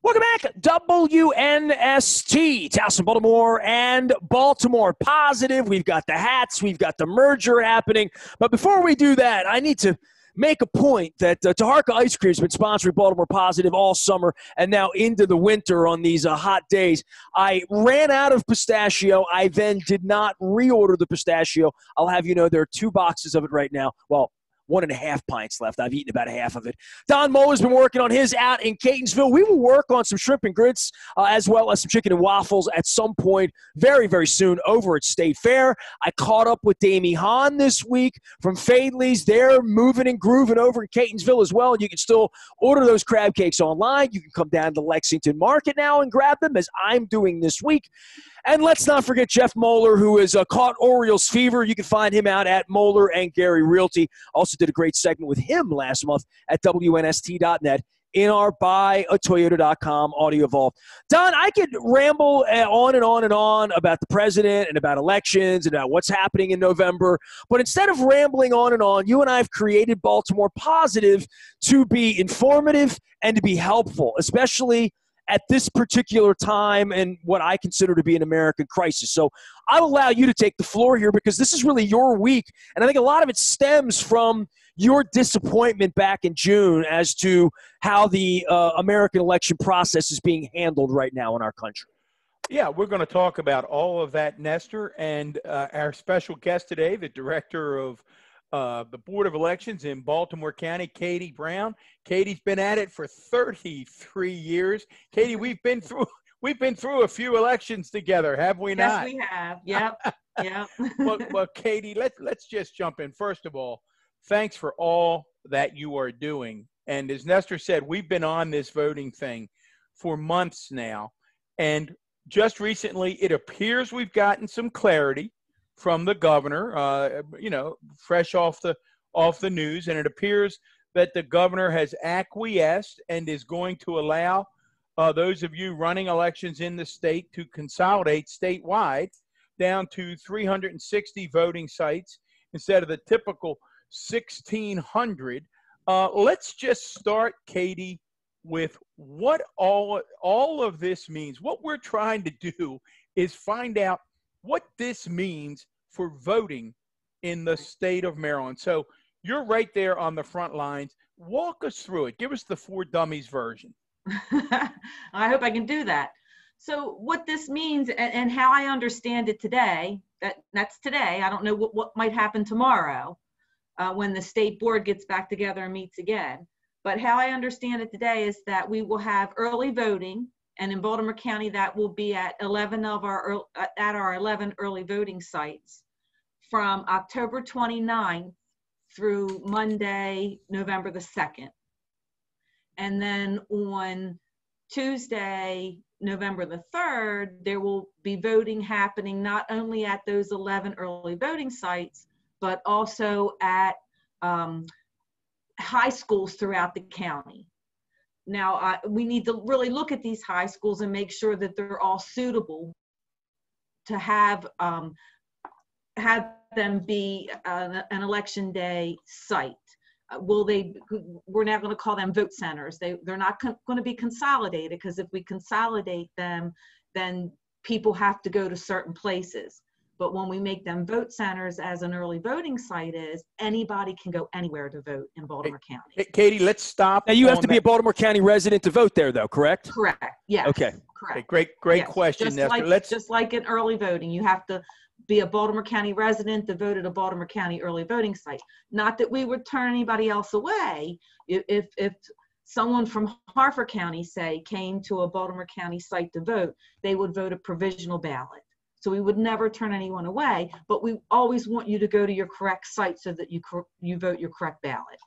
Welcome back, WNST, Towson, Baltimore, and Baltimore Positive. We've got the hats, we've got the merger happening. But before we do that, I need to make a point that Taharka Ice Cream has been sponsoring Baltimore Positive all summer and now into the winter on these hot days. I ran out of pistachio. I then did not reorder the pistachio. I'll have you know there are 2 boxes of it right now. Well, 1.5 pints left. I've eaten about half of it. Don Muller's been working on his out in Catonsville. We will work on some shrimp and grits as well as some chicken and waffles at some point very, very soon over at State Fair. I caught up with Damie Hahn this week from Fadley's. They're moving and grooving over in Catonsville as well. You can still order those crab cakes online. You can come down to Lexington Market now and grab them as I'm doing this week. And let's not forget Jeff Moeller, who has caught Orioles fever. You can find him out at Moeller and Gary Realty. Also did a great segment with him last month at WNST.net in our buyatoyota.com audio vault. Don, I could ramble on and on and on about the president and about elections and about what's happening in November. But instead of rambling on and on, you and I have created Baltimore Positive to be informative and to be helpful, especially at this particular time and what I consider to be an American crisis. So I'll allow you to take the floor here because this is really your week. And I think a lot of it stems from your disappointment back in June as to how the American election process is being handled right now in our country. Yeah, we're going to talk about all of that, Nestor, and our special guest today, the director of the Board of Elections in Baltimore County, Katie Brown. Katie's been at it for 33 years. Katie, we've been through a few elections together, have we not? Yes, we have. Yep. Yep. Well, Katie, let's just jump in. First of all, thanks for all that you are doing. And as Nestor said, we've been on this voting thing for months now. And just recently, it appears we've gotten some clarity from the governor, fresh off the news, and it appears that the governor has acquiesced and is going to allow those of you running elections in the state to consolidate statewide down to 360 voting sites instead of the typical 1,600. Let's just start, Katie, with what all of this means. What we're trying to do is find out what this means for voting in the state of Maryland. So you're right there on the front lines. Walk us through it. Give us the For Dummies version. I hope I can do that. So what this means and how I understand it today, that's today. I don't know what might happen tomorrow when the state board gets back together and meets again. But how I understand it today is that we will have early voting. And in Baltimore County, that will be at our 11 early voting sites from October 29th through Monday, November the 2nd. And then on Tuesday, November the 3rd, there will be voting happening not only at those 11 early voting sites, but also at high schools throughout the county. Now, we need to really look at these high schools and make sure that they're all suitable to have them be an election day site. We're now going to call them vote centers. They're not going to be consolidated, because if we consolidate them, then people have to go to certain places. But when we make them vote centers, as an early voting site is, anybody can go anywhere to vote in Baltimore County. Hey, Katie, let's stop. Now, you have to be a Baltimore County resident to vote there, though, correct? Correct. Yes. Okay. Correct. Okay, great Yes. question, Nestor. Just like in early voting, you have to be a Baltimore County resident to vote at a Baltimore County early voting site. Not that we would turn anybody else away. If someone from Harford County, say, came to a Baltimore County site to vote, they would vote a provisional ballot. So we would never turn anyone away, but we always want you to go to your correct site so that you vote your correct ballot.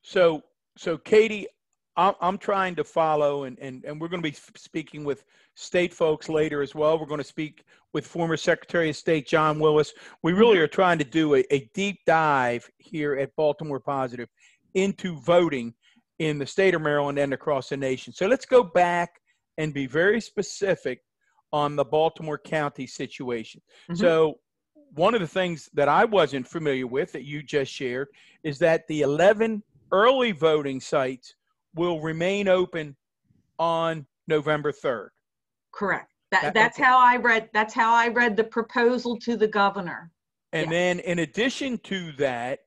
So Katie, I'm trying to follow, and we're going to be speaking with state folks later as well. We're going to speak with former Secretary of State John Willis. We really are trying to do a deep dive here at Baltimore Positive into voting in the state of Maryland and across the nation. So let's go back and be very specific on the Baltimore County situation. So one of the things that I wasn't familiar with that you just shared is that the 11 early voting sites will remain open on November 3rd. Correct. That's Okay. how I read the proposal to the governor. And Yes. then in addition to that,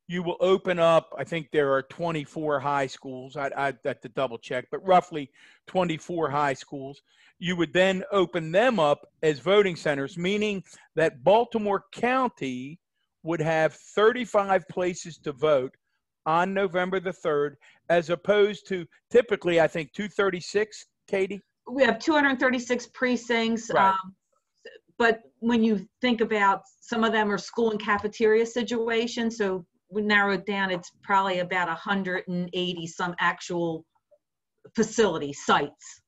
you will open up, I think there are 24 high schools. I'd have to double check, but roughly 24 high schools. You would then open them up as voting centers, meaning that Baltimore County would have 35 places to vote on November the 3rd, as opposed to typically, I think, 236, Katie? We have 236 precincts. Right. But when you think about, some of them are school and cafeteria situations, so we narrow it down, it's probably about 180 some actual facility sites.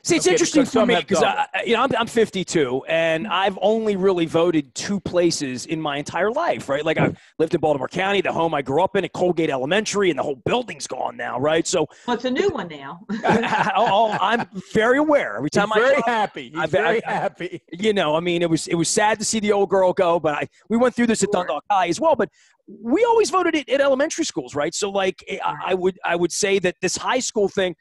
See, it's Okay, interesting because for some me have because doubled. I'm 52 and I've only really voted 2 places in my entire life, right? Like I've lived in Baltimore County, the home I grew up in at Colgate Elementary, and the whole building's gone now, right? So Well, it's a new one now. I'm very aware. Every time He's very happy. He's very happy. You know, I mean, it was sad to see the old girl go, but we went through this at Dundalk High as well. But we always voted at elementary schools, right? So like I would say that this high school thing,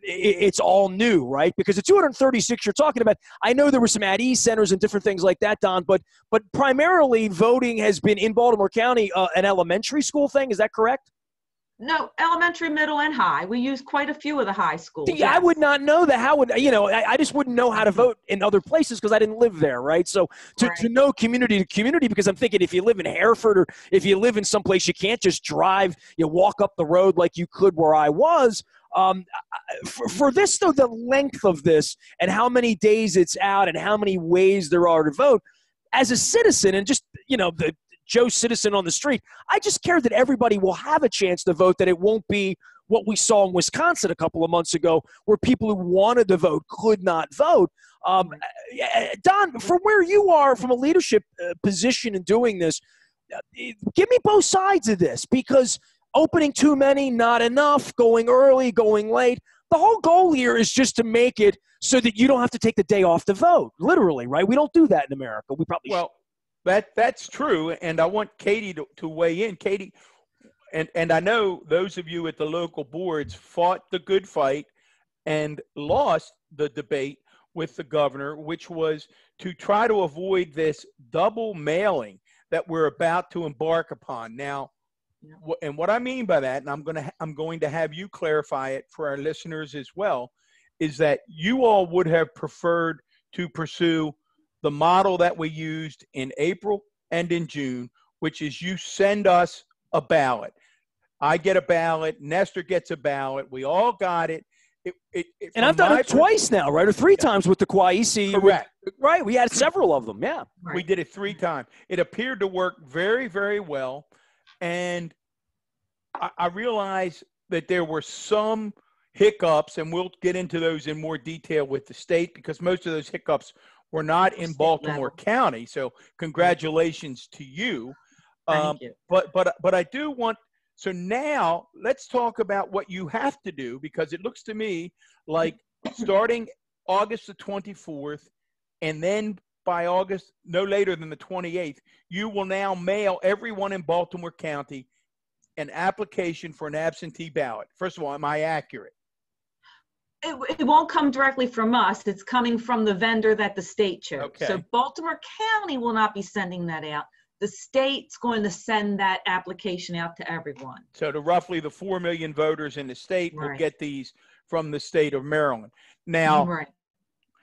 it's all new, right? Because the 236 you're talking about, I know there were some at-ease centers and different things like that, Don, but primarily voting has been in Baltimore County an elementary school thing. Is that correct? No, elementary, middle, and high. We use quite a few of the high schools. See, I would not know that. How would, I just wouldn't know how to vote in other places because I didn't live there, right? So to know community to community, because I'm thinking if you live in Hereford or if you live in someplace you can't just drive, you walk up the road like you could where I was. For this, though, the length of this and how many days it's out and how many ways there are to vote, as a citizen and just, the Joe citizen on the street, I just care that everybody will have a chance to vote, that it won't be what we saw in Wisconsin a couple of months ago where people who wanted to vote could not vote. Don, from where you are, from a leadership position in doing this, give me both sides of this, because opening too many, not enough, going early, going late. The whole goal here is just to make it so that you don't have to take the day off to vote, literally, right? We don't do that in America. We probably should. That's true, and I want Katie to weigh in. Katie, and I know those of you at the local boards fought the good fight and lost the debate with the governor, which was to try to avoid this double mailing that we're about to embark upon. Now, and what I mean by that, and I'm going to have you clarify it for our listeners as well, is that you all would have preferred to pursue the model that we used in April and in June, which is you send us a ballot. I get a ballot. Nestor gets a ballot. We all got it. And I've done it twice now, right? Or 3 times with the Kwaisi. Correct. Right. We had several of them. Yeah. We did it 3 times. It appeared to work very, very well. And I realized that there were some hiccups, and we'll get into those in more detail with the state, because most of those hiccups were not in Baltimore County. So congratulations to you. Thank you. But I do want, so now let's talk about what you have to do, because it looks to me like starting August the 24th, and then by August, no later than the 28th, you will now mail everyone in Baltimore County an application for an absentee ballot. First of all, am I accurate? It won't come directly from us. It's coming from the vendor that the state chose. Okay. So Baltimore County will not be sending that out. The state's going to send that application out to everyone. So to roughly the 4 million voters in the state will get these from the state of Maryland. Now,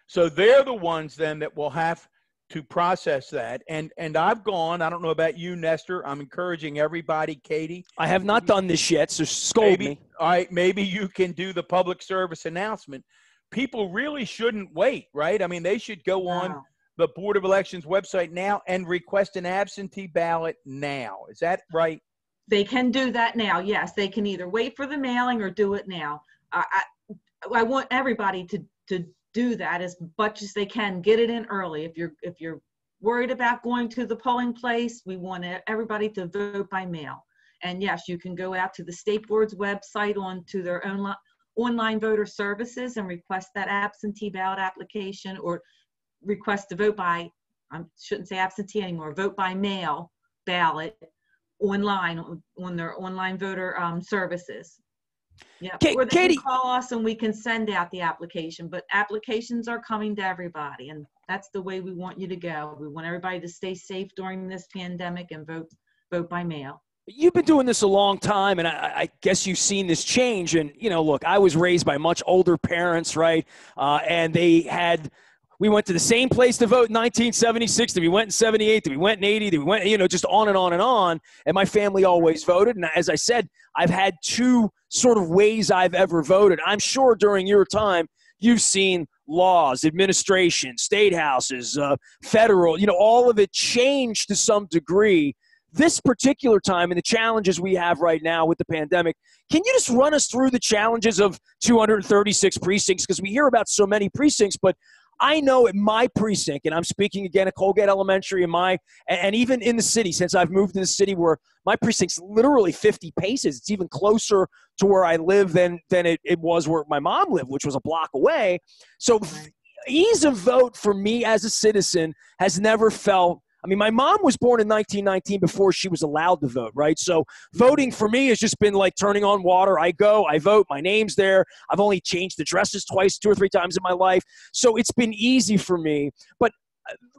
so they're the ones then that will have to process that. And I've gone, I don't know about you, Nestor. I'm encouraging everybody, Katie. I have not done this yet, so scold me. All right, maybe you can do the public service announcement. People really shouldn't wait, right? I mean, they should go on the Board of Elections website now and request an absentee ballot now. Is that right? They can do that now. Yes, they can either wait for the mailing or do it now. I want everybody to do that as much as they can. Get it in early. If you're worried about going to the polling place, we want everybody to vote by mail. And yes, you can go out to the state board's website onto their own online voter services and request that absentee ballot application, or request to vote by, I shouldn't say absentee anymore, vote by mail ballot online on their online voter services. Yeah, or they Katie, can call us and we can send out the application, but applications are coming to everybody, and that's the way we want you to go. We want everybody to stay safe during this pandemic and vote by mail. you've been doing this a long time, and I guess you've seen this change. And, look, I was raised by much older parents, right? And we went to the same place to vote in 1976, that we went in 78, that we went in 80, that we went, just on and on and on. And my family always voted. And as I said, I've had two sort of ways I've ever voted. I'm sure during your time, you've seen laws, administration, state houses, federal, all of it changed to some degree. This particular time and the challenges we have right now with the pandemic, can you just run us through the challenges of 236 precincts? Because we hear about so many precincts, but I know at my precinct, and I'm speaking again at Colgate Elementary, and even in the city, since I've moved to the city, where my precinct's literally 50 paces. It's even closer to where I live than it was where my mom lived, which was a block away. So ease of vote for me as a citizen has never felt. I mean, my mom was born in 1919 before she was allowed to vote, right? So voting for me has just been like turning on water. I go, I vote, my name's there. I've only changed addresses twice, 2 or 3 times in my life. So it's been easy for me. But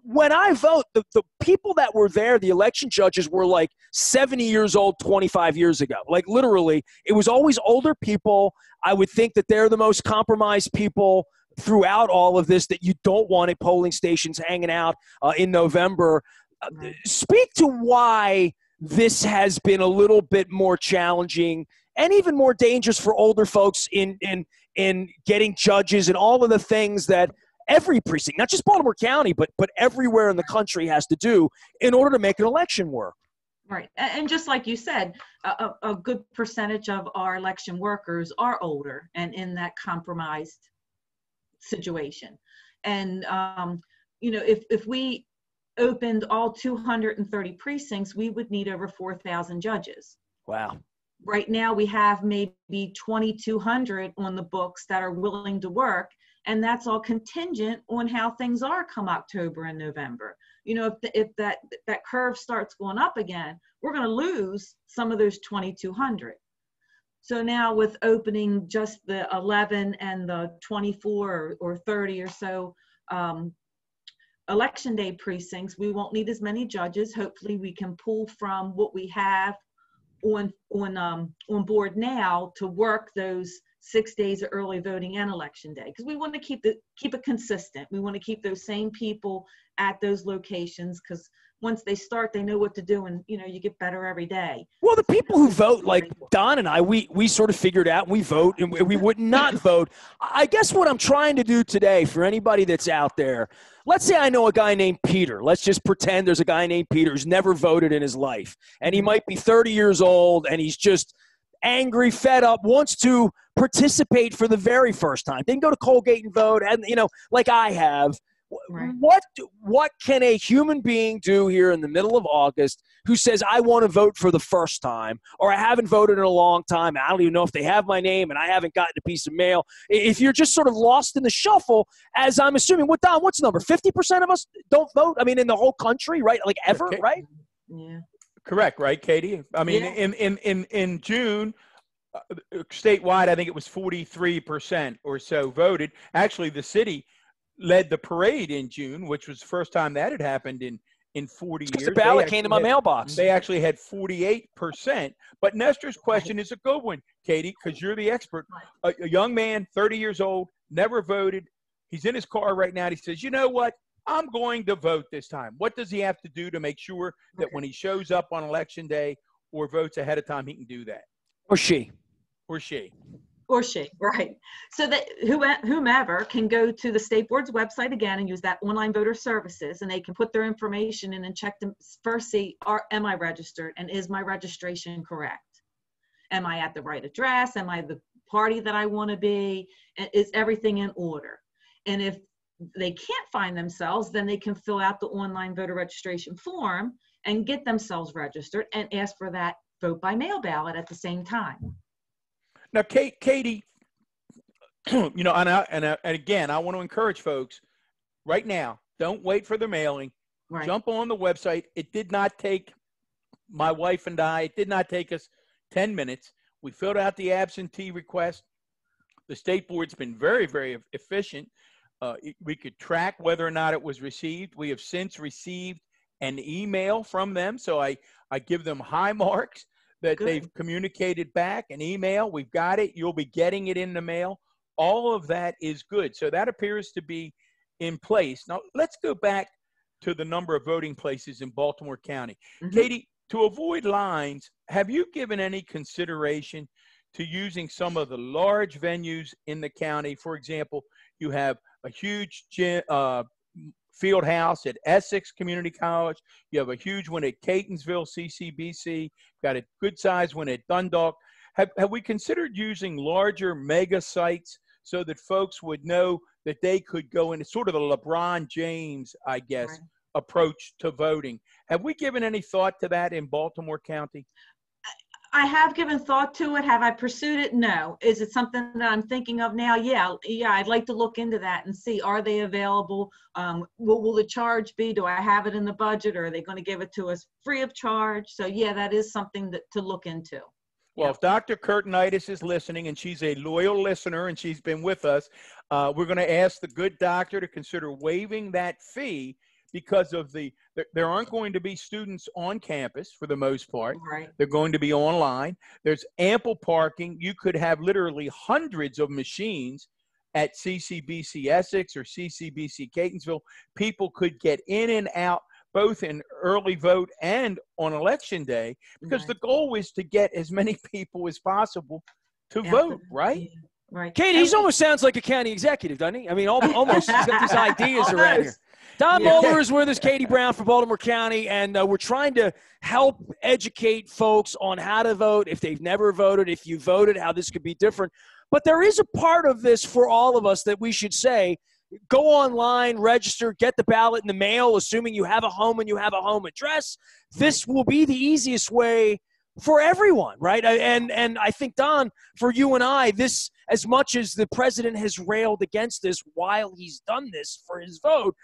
when I vote, the people that were there, the election judges, were like 70 years old 25 years ago. Like literally, it was always older people. I would think that they're the most compromised people throughout all of this, that you don't want at polling stations hanging out in November. Speak to why this has been a little bit more challenging and even more dangerous for older folks in getting judges and all of the things that every precinct, not just Baltimore County, but everywhere in the country has to do in order to make an election work. Right. And just like you said, a good percentage of our election workers are older and in that compromised situation. And, if we opened all 230 precincts, we would need over 4,000 judges. Wow. Right now we have maybe 2,200 on the books that are willing to work. And that's all contingent on how things are come October and November. If that curve starts going up again, we're going to lose some of those 2,200. So now with opening just the 11 and the 24 or 30 or so election day precincts, we won't need as many judges. Hopefully we can pull from what we have on board now to work those 6 days of early voting and election day, because we want to keep it consistent. We want to keep those same people at those locations, because once they start, they know what to do, and you get better every day. Well, the people who vote, like Don and I, we sort of figured out we vote and we would not vote. I guess what I'm trying to do today for anybody that's out there, let's say I know a guy named Peter. Let's just pretend there's a guy named Peter who's never voted in his life, and he might be 30 years old, and he's just angry, fed up, wants to participate for the very first time. Didn't go to Colgate and vote, and like I have. Right. What can a human being do here in the middle of August who says, I want to vote for the first time, or I haven't voted in a long time, I don't even know if they have my name, and I haven't gotten a piece of mail? If you're just sort of lost in the shuffle, as I'm assuming, Don, what's the number? 50% of us don't vote? I mean, in the whole country, right? Like ever, okay. Right? Yeah. Correct, right, Katie? I mean, yeah. in June, statewide, I think it was 43% or so voted. Actually, the city led the parade in June, which was the first time that had happened in 40 years. The ballot came to my mailbox. They actually had 48%. But Nestor's question is a good one, Katie, because you're the expert. A young man, 30 years old, never voted. He's in his car right now. And he says, you know what? I'm going to vote this time. What does he have to do to make sure that when he shows up on election day or votes ahead of time, he can do that? Or she. Right. So that whomever can go to the state board's website again and use that online voter services, and they can put their information in and check them first, see, am I registered, and is my registration correct? Am I at the right address? Am I the party that I want to be? And is everything in order? And if they can't find themselves, then they can fill out the online voter registration form and get themselves registered and ask for that vote by mail ballot at the same time. Now, Katie, and again, I want to encourage folks right now, don't wait for the mailing. Right. Jump on the website. It did not take my wife and I, it did not take us 10 minutes. We filled out the absentee request. The state board's been very, very efficient. We could track whether or not it was received. We have since received an email from them, so I give them high marks that Good. they've communicated back an email. We've got it. You'll be getting it in the mail. All of that is good. So that appears to be in place. Now, let's go back to the number of voting places in Baltimore County. Mhm. Katie, to avoid lines, have you given any consideration to using some of the large venues in the county? For example, you have a huge field house at Essex Community College. You have a huge one at Catonsville, CCBC. Got a good size one at Dundalk. Have we considered using larger mega sites so that folks would know that they could go into sort of the LeBron James, I guess, Right. approach to voting? Have we given any thought to that in Baltimore County? I have given thought to it. Have I pursued it? No. Is it something that I'm thinking of now? Yeah, I'd like to look into that and see, are they available? What will the charge be? Do I have it in the budget, or are they going to give it to us free of charge? So yeah, that is something to look into. Well, Yeah. if Dr. Curtinitis is listening, and she's a loyal listener and she's been with us, we're going to ask the good doctor to consider waiving that fee, because of there aren't going to be students on campus for the most part. Right. They're going to be online. There's ample parking. You could have literally hundreds of machines at CCBC Essex or CCBC Catonsville. People could get in and out both in early vote and on election day, because Right. the goal is to get as many people as possible to Yeah. vote, right? Yeah. Right. Katie, he almost sounds like a county executive, doesn't he? I mean, almost. He's got these ideas around here. Almost. Don Yeah. Mueller is with us, Katie Brown from Baltimore County, and we're trying to help educate folks on how to vote, if they've never voted, if you voted, how this could be different. But there is a part of this for all of us that we should say, go online, register, get the ballot in the mail, assuming you have a home and you have a home address. This will be the easiest way for everyone, right? And I think, Don, for you and I, this, as much as the president has railed against this while he's done this for his vote,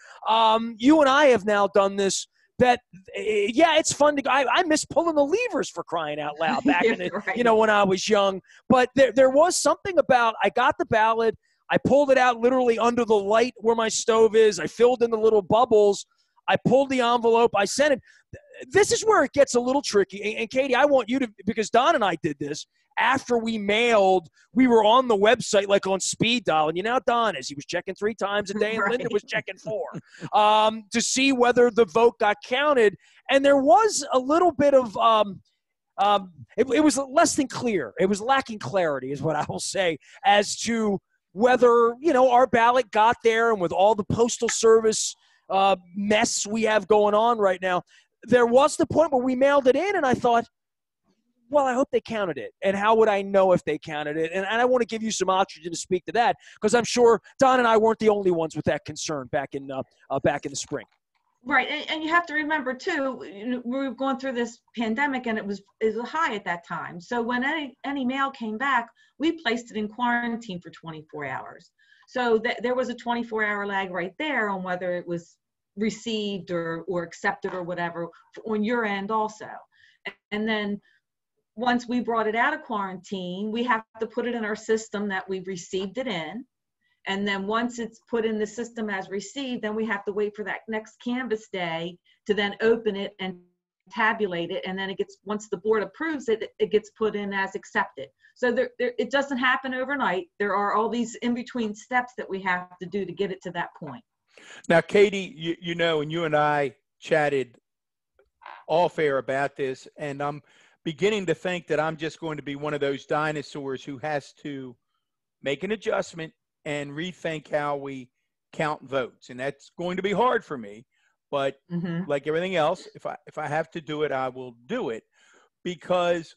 you and I have now done this. That, yeah, it's fun to go. I miss pulling the levers, for crying out loud, back in the, Right. when I was young. But there was something about, I got the ballot, I pulled it out literally under the light where my stove is, I filled in the little bubbles, I pulled the envelope, I sent it. This is where it gets a little tricky. And Katie, I want you to, because Don and I did this, after we mailed, we were on the website like on speed dial. And you know how Don is. He was checking 3 times a day, and Right. Linda was checking 4 to see whether the vote got counted. And there was a little bit of it was less than clear. It was lacking clarity, is what I will say, as to whether, our ballot got there. And with all the Postal Service mess we have going on right now, there was the point where we mailed it in, and I thought, well, I hope they counted it. And how would I know if they counted it? And I want to give you some oxygen to speak to that, because I'm sure Don and I weren't the only ones with that concern back in the spring. Right. And you have to remember, too, we were going through this pandemic, and it was high at that time. So when any mail came back, we placed it in quarantine for 24 hours. So there was a 24-hour lag right there on whether it was received or accepted or whatever on your end also. And then once we brought it out of quarantine, we have to put it in our system that we received it in. And then once it's put in the system as received, then we have to wait for that next canvass day to then open it and tabulate it. And then once the board approves it, it gets put in as accepted. So it doesn't happen overnight. There are all these in-between steps that we have to do to get it to that point. Now, Katie, and you and I chatted off air about this, and I'm beginning to think that I'm just going to be one of those dinosaurs who has to make an adjustment and rethink how we count votes. And that's going to be hard for me, but like everything else, if I have to do it, I will do it. Because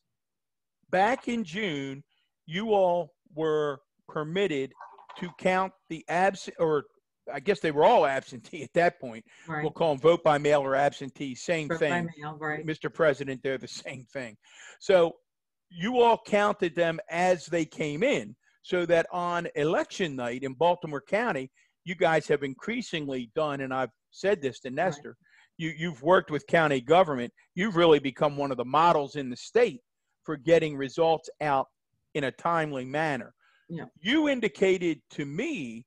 back in June, you all were permitted to count the or I guess they were all absentee at that point. Right. We'll call them vote by mail or absentee, same Vote thing. by mail, right. Mr. President, they're the same thing. So you all counted them as they came in, so that on election night in Baltimore County, you guys have increasingly done, and I've said this to Nestor, you've worked with county government. You've really become one of the models in the state for getting results out in a timely manner. Yeah. You indicated to me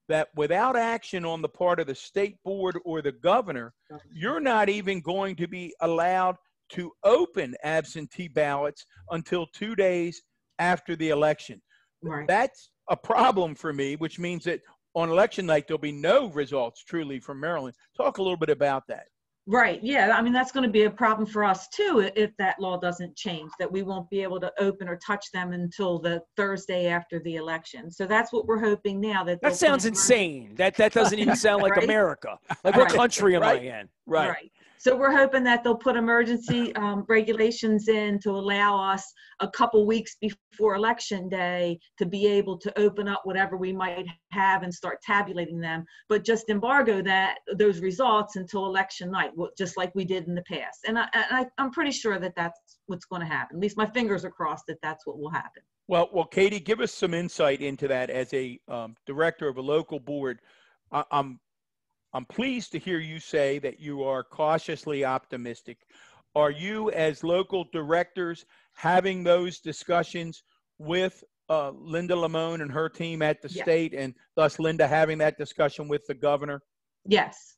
that without action on the part of the state board or the governor, you're not even going to be allowed to open absentee ballots until 2 days after the election. Right. That's a problem for me, which means that on election night, there'll be no results truly from Maryland. Talk a little bit about that. Right. Yeah. I mean, that's going to be a problem for us too if that law doesn't change, that we won't be able to open or touch them until the Thursday after the election. So that's what we're hoping now. That sounds insane. That doesn't even sound like right? America. Like, what Right. country am Right. I in? Right. So we're hoping that they'll put emergency regulations in to allow us a couple weeks before Election Day to be able to open up whatever we might have and start tabulating them, but just embargo those results until election night, just like we did in the past. And I'm pretty sure that that's what's going to happen. At least my fingers are crossed that that's what will happen. Well, Katie, give us some insight into that as a director of a local board. I'm pleased to hear you say that you are cautiously optimistic. Are you, as local directors, having those discussions with Linda Lamone and her team at the state, and thus Linda having that discussion with the governor? Yes.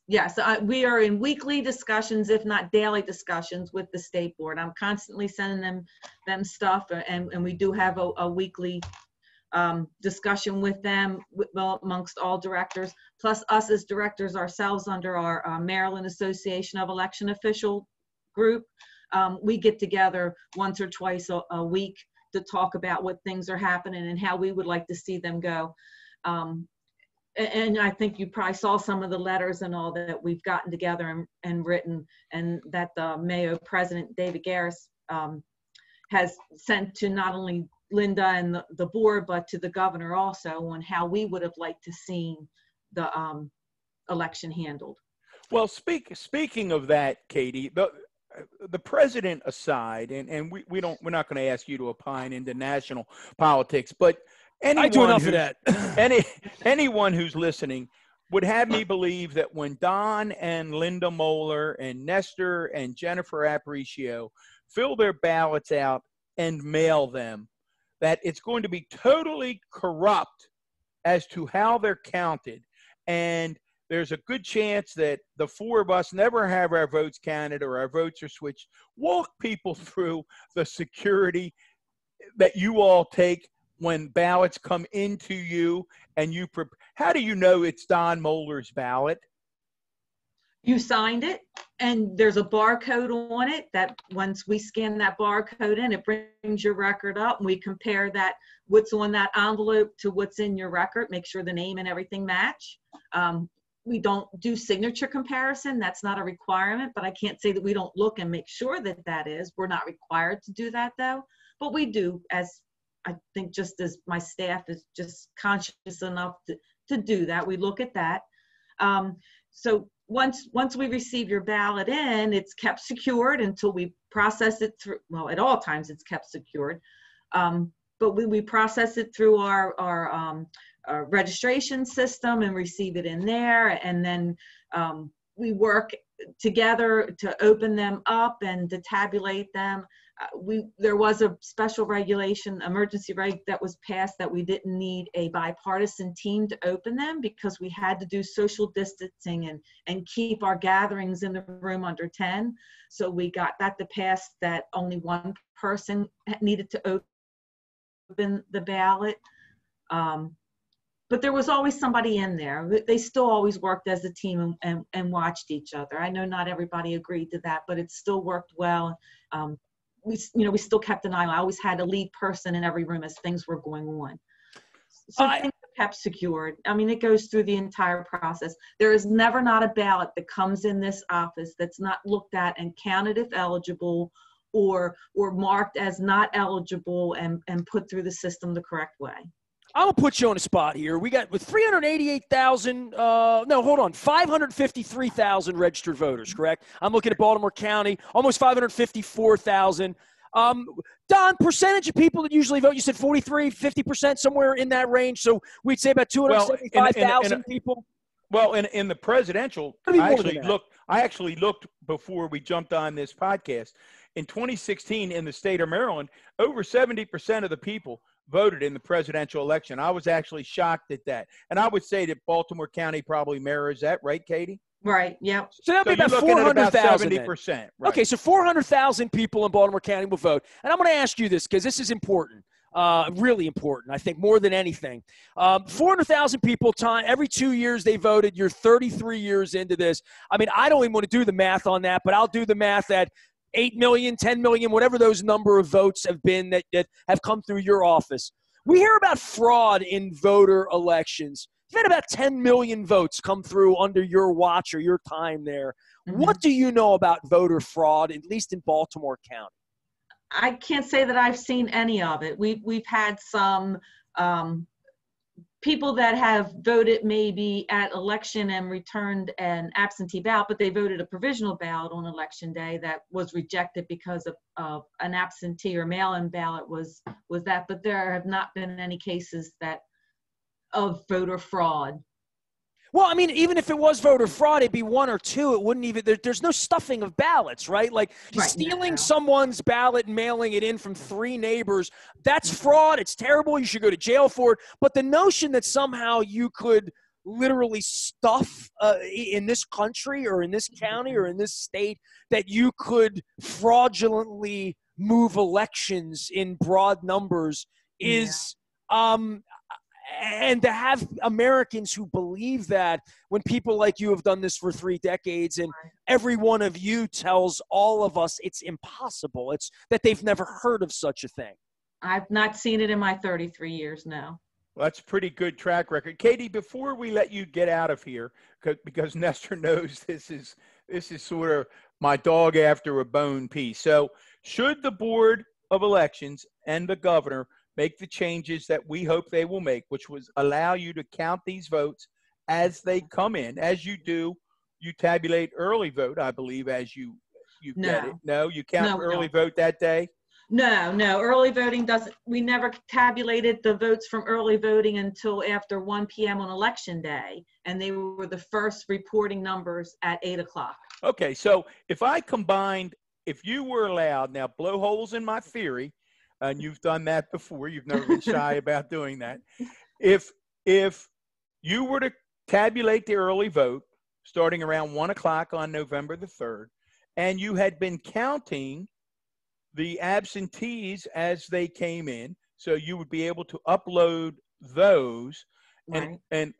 We are in weekly discussions, if not daily discussions, with the state board. I'm constantly sending them stuff, and we do have a weekly discussion with them, amongst all directors, plus us as directors ourselves under our Maryland Association of Election Official group. We get together once or twice a week to talk about what things are happening and how we would like to see them go. And I think you probably saw some of the letters and all that we've gotten together and written, and that the Mayo President David Garris has sent to not only Linda and the board, but to the governor also, on how we would have liked to seen the election handled. Well, speaking of that, Katie, the president aside, and we're not going to ask you to opine into national politics, but I do enough of that. Anyone who's listening would have me believe that when Don and Linda Moeller and Nestor and Jennifer Aparicio fill their ballots out and mail them, that it's going to be totally corrupt as to how they're counted. And there's a good chance that the four of us never have our votes counted or our votes are switched. Walk people through the security that you all take when ballots come into you, and how do you know it's Don Moeller's ballot? You signed it, and there's a barcode on it that once we scan that barcode in, it brings your record up, and we compare that, what's on that envelope to what's in your record, make sure the name and everything match. We don't do signature comparison. That's not a requirement, but I can't say that we don't look and make sure that that is. We're not required to do that though, but we do, as I think just as my staff is just conscious enough to do that. We look at that. So once we receive your ballot in, it's kept secured until we process it through, well, at all times it's kept secured. But we process it through our registration system and receive it in there. And then we work together to open them up and to tabulate them. There was a special regulation, emergency reg that was passed that we didn't need a bipartisan team to open them because we had to do social distancing and keep our gatherings in the room under 10. So we got that to pass that only one person needed to open the ballot. But there was always somebody in there. They still always worked as a team and watched each other. I know not everybody agreed to that, but it still worked well. We still kept an eye on. I always had a lead person in every room as things were going on. So things are kept secured. I mean, it goes through the entire process. There is never not a ballot that comes in this office that's not looked at and counted if eligible or marked as not eligible and put through the system the correct way. I'm going to put you on a spot here. We got with 553,000 registered voters, correct? I'm looking at Baltimore County, almost 554,000. Don, percentage of people that usually vote, you said 43, 50%, somewhere in that range. So we'd say about 275,000 people. Well, in the presidential, I actually looked before we jumped on this podcast. In 2016, in the state of Maryland, over 70% of the people voted in the presidential election. I was actually shocked at that. And I would say that Baltimore County probably mirrors that, right, Katie? Right. Yep. So that'll be you're about looking at about 400,000. 70%. Right. Okay, so 400,000 people in Baltimore County will vote. And I'm going to ask you this because this is important, really important, I think, more than anything. 400,000 people, every 2 years they voted. You're 33 years into this. I mean, I don't even want to do the math on that, but I'll do the math at 8 million, 10 million, whatever those number of votes have been that have come through your office. We hear about fraud in voter elections. You've had about 10 million votes come through under your watch or your time there. Mm-hmm. What do you know about voter fraud, at least in Baltimore County? I can't say that I've seen any of it. We've had some people that have voted maybe at election and returned an absentee ballot, but they voted a provisional ballot on election day that was rejected because of an absentee or mail-in ballot was that. But there have not been any cases of voter fraud. Well, I mean, even if it was voter fraud, it'd be one or two. It wouldn't even, there's no stuffing of ballots, right? Like stealing someone's ballot and mailing it in from 3 neighbors, that's fraud. It's terrible. You should go to jail for it. But the notion that somehow you could literally stuff in this country or in this county or in this state, that you could fraudulently move elections in broad numbers is and to have Americans who believe that, when people like you have done this for 3 decades and every one of you tells all of us it's impossible, it's that they've never heard of such a thing. I've not seen it in my 33 years now. Well, that's a pretty good track record. Katie, before we let you get out of here, because Nestor knows this is sort of my dog after a bone piece. So should the Board of Elections and the governor make the changes that we hope they will make, which was allow you to count these votes as they come in, as you do, you tabulate early vote, I believe, as you get it. No, you count early vote that day? No, early voting doesn't, we never tabulated the votes from early voting until after 1 p.m. on election day, and they were the first reporting numbers at 8 o'clock. Okay, so if you were allowed, now blow holes in my theory, and you've done that before, you've never been shy about doing that. If you were to tabulate the early vote starting around 1 o'clock on November the 3rd, and you had been counting the absentees as they came in, so you would be able to upload those. Right. And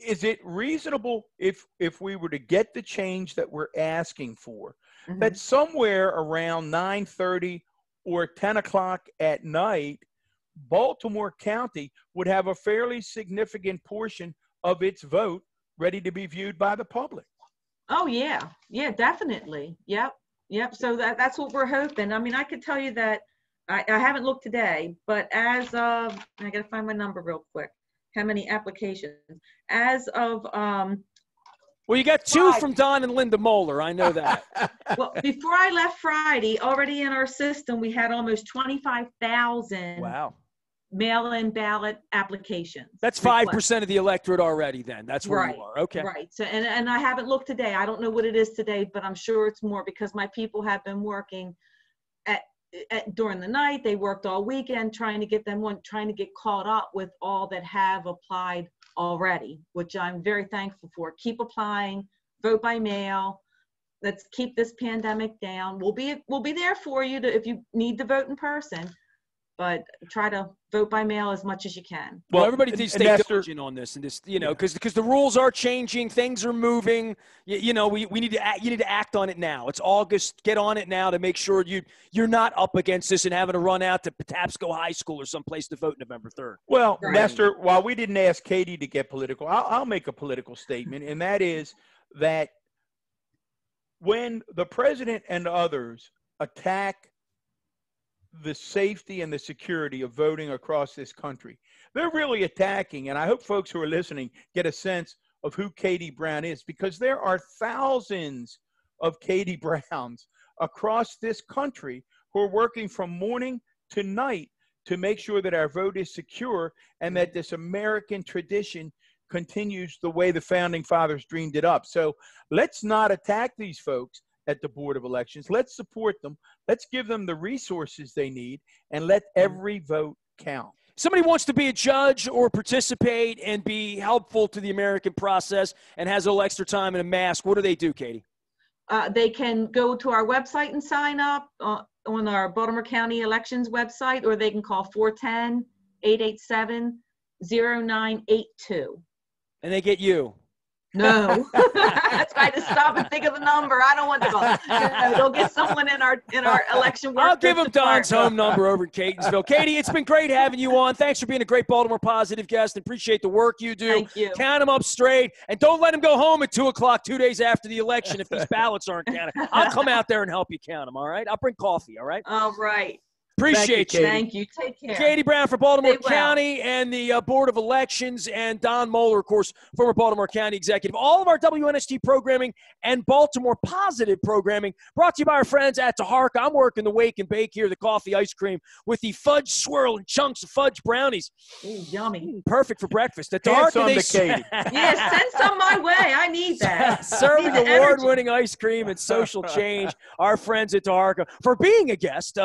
is it reasonable if we were to get the change that we're asking for, that somewhere around 9:30 or 10 o'clock at night, Baltimore County would have a fairly significant portion of its vote ready to be viewed by the public? Oh, yeah. Yeah, definitely. Yep. So that's what we're hoping. I mean, I could tell you that I haven't looked today, but as of, I got to find my number real quick, how many applications? As of well, you got 2 from Don and Linda Moeller. I know that. Well, before I left Friday, already in our system, we had almost 25,000 mail-in ballot applications. That's 5% of the electorate already then. That's where you are. Okay. Right. So, and I haven't looked today. I don't know what it is today, but I'm sure it's more because my people have been working during the night. They worked all weekend trying to get caught up with all that have applied already, which I'm very thankful for. Keep applying, vote by mail. Let's keep this pandemic down. We'll be there for you if you need to vote in person, but try to vote by mail as much as you can. Well, everybody needs to stay diligent on this, and this, because the rules are changing, things are moving. We need to act, you need to act on it now. It's August. Get on it now to make sure you're not up against this and having to run out to Patapsco High School or someplace to vote November 3rd. Well, Nestor, while we didn't ask Katie to get political, I'll make a political statement, and that is that when the president and others attack the safety and the security of voting across this country, they're really attacking, and I hope folks who are listening get a sense of who Katie Brown is, because there are thousands of Katie Browns across this country who are working from morning to night to make sure that our vote is secure and that this American tradition continues the way the founding fathers dreamed it up. So let's not attack these folks at the Board of Elections. Let's support them. Let's give them the resources they need, and let every vote count. Somebody wants to be a judge or participate and be helpful to the American process and has a little extra time and a mask. What do they do, Katie? They can go to our website and sign up on our Baltimore County Elections website, or they can call 410-887-0982. And they get you. No. That's why I had to stop and think of the number. I don't want to go. They'll get someone in our election work. I'll give them Don's home number over in Catonsville. Katie, it's been great having you on. Thanks for being a great Baltimore Positive guest. Appreciate the work you do. Thank you. Count them up straight, and don't let them go home at 2 o'clock 2 days after the election if these ballots aren't counted. I'll come out there and help you count them, all right? I'll bring coffee, all right? All right. Appreciate you. Thank you. Take care. Katie Brown for Baltimore Stay well. County and the Board of Elections, and Don Moeller, of course, former Baltimore County executive. All of our WNST programming and Baltimore Positive programming brought to you by our friends at Taharka. I'm working the wake and bake here, the coffee ice cream with the fudge swirl and chunks of fudge brownies. Ooh, yummy. Perfect for breakfast. At Hand some Taharka, to Katie. Yeah, send some my way. I need that. Serving Need the award-winning ice cream and social change, our friends at Taharka, for being a guest.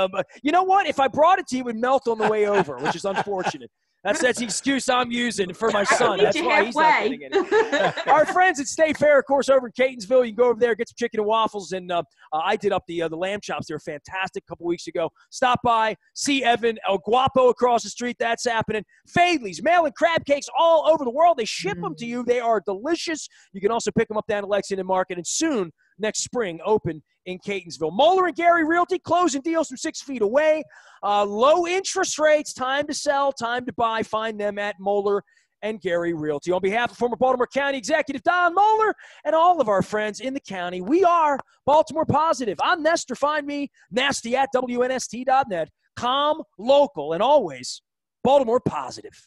You know what? If I brought it to you, it would melt on the way over, which is unfortunate. That's the excuse I'm using for my son. That's why he's not getting it. Our friends at State Fair, of course, over in Catonsville. You can go over there, get some chicken and waffles. And I did up the lamb chops. They were fantastic a couple weeks ago. Stop by, see Evan El Guapo across the street. That's happening. Faidley's, mail-in crab cakes all over the world. They ship them to you. They are delicious. You can also pick them up down at Lexington Market. And soon, next spring, open in Catonsville. Moeller and Gary Realty, closing deals from 6 feet away. Low interest rates, time to sell, time to buy. Find them at Moeller and Gary Realty. On behalf of former Baltimore County Executive Don Moeller and all of our friends in the county, we are Baltimore Positive. I'm Nestor. Find me nasty at WNST.net. Calm, local, and always Baltimore Positive.